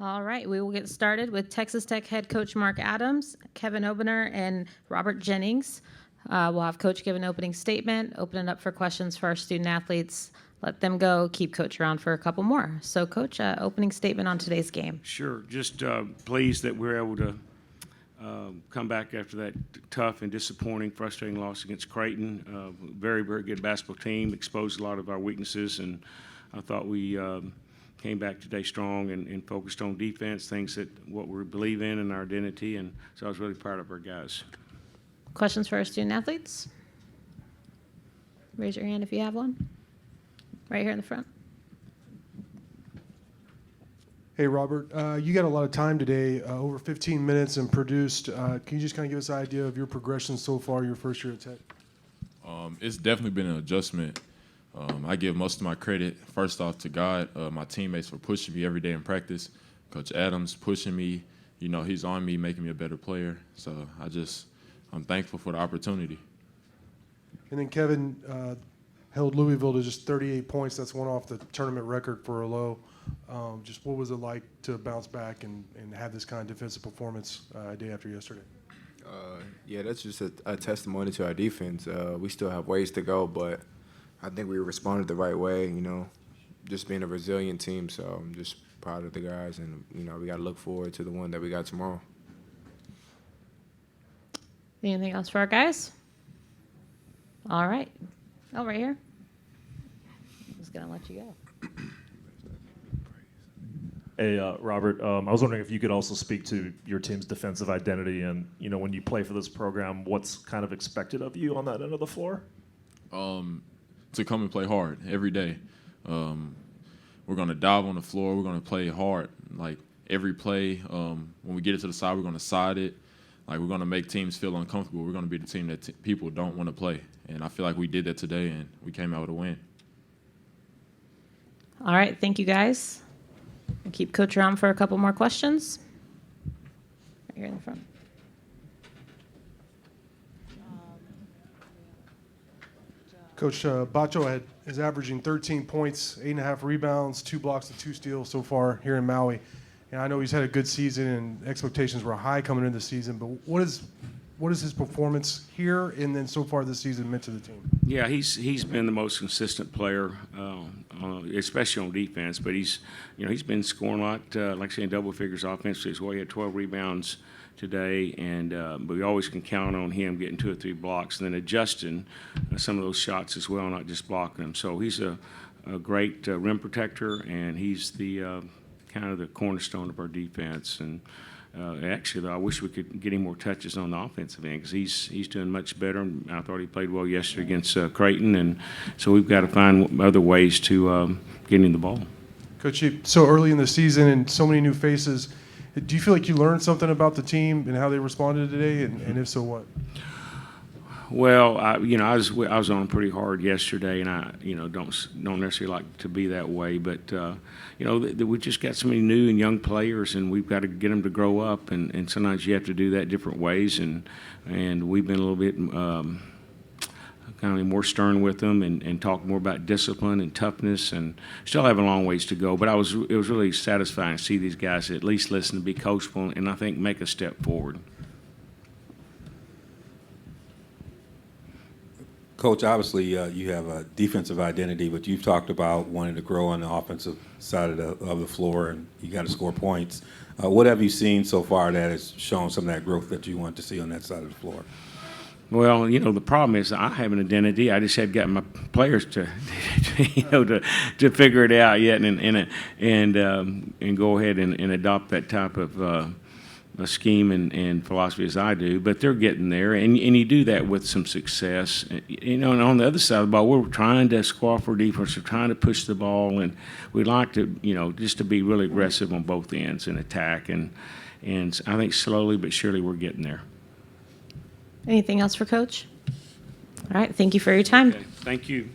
All right, we will get started with Texas Tech head coach Mark Adams, Kevin Obener, and Robert Jennings. We'll have Coach give an opening statement, open it up for questions for our student athletes, let them go, keep Coach around for a couple more. So, Coach, opening statement on today's game. Sure. Just pleased that we're able to come back after that tough and disappointing, frustrating loss against Creighton. Very, very good basketball team, exposed a lot of our weaknesses, and I thought we came back today strong and focused on defense, things that what we believe in and our identity, and so I was really proud of our guys. Questions for our student athletes? Raise your hand if you have one. Right here in the front. Hey, Robert, you got a lot of time today, over 15 minutes, and produced. Can you just kind of give us an idea of your progression so far, your first year at Tech? It's definitely been an adjustment. I give most of my credit, first off, to God, my teammates for pushing me every day in practice. Coach Adams pushing me. You know, he's on me, making me a better player. So I'm thankful for the opportunity. And then Kevin held Louisville to just 38 points. That's one off the tournament record for a low. Just what was it like to bounce back and have this kind of defensive performance a day after yesterday? Yeah, that's just a testimony to our defense. We still have ways to go, but I think we responded the right way, you know, just being a resilient team. So I'm just proud of the guys, and, you know, we got to look forward to the one that we got tomorrow. Anything else for our guys? All right. Oh, right here. I'm just going to let you go. Hey, Robert, I was wondering if you could also speak to your team's defensive identity and, you know, when you play for this program, what's kind of expected of you on that end of the floor? To come and play hard every day. We're going to dive on the floor. We're going to play hard. Like, every play, when we get it to the side, we're going to side it. Like, we're going to make teams feel uncomfortable. We're going to be the team that people don't want to play. And I feel like we did that today, and we came out with a win. All right. Thank you, guys. We'll keep Coach around for a couple more questions. Right here in the front. Coach Bacho is averaging 13 points, 8.5 rebounds, 2 blocks, and 2 steals so far here in Maui. And I know he's had a good season, and expectations were high coming into the season. But what is his performance here and then so far this season meant to the team? Yeah, he's been the most consistent player, especially on defense. But he's been scoring a lot, like I say, in double figures offensively as well. He had 12 rebounds today, and but we always can count on him getting 2 or 3 blocks and then adjusting some of those shots as well, not just blocking them. So he's a great rim protector, and he's the kind of the cornerstone of our defense. And actually, though, I wish we could get him more touches on the offensive end because he's doing much better. I thought he played well yesterday against Creighton, and so we've got to find other ways to get him the ball. Coach, so early in the season and so many new faces, do you feel like you learned something about the team and how they responded today, and if so, what? Well, I was on pretty hard yesterday, and I don't necessarily like to be that way, but we've just got so many new and young players, and we've got to get them to grow up, and sometimes you have to do that different ways, and we've been a little bit kind of more stern with them and talk more about discipline and toughness, and still have a long ways to go. But it was really satisfying to see these guys at least listen to be coachable, and I think make a step forward. Coach, obviously you have a defensive identity, but you've talked about wanting to grow on the offensive side of the floor, and you got to score points. What have you seen so far that has shown some of that growth that you want to see on that side of the floor? Well, the problem is I have an identity. I just have got my players to figure it out yet, and go ahead and adopt that type of a scheme and philosophy as I do. But they're getting there, and you do that with some success. And on the other side of the ball, we're trying to squat for defense. We're trying to push the ball, and we like to just to be really aggressive on both ends and attack. And I think slowly but surely we're getting there. Anything else for Coach? All right. Thank you for your time. Okay. Thank you.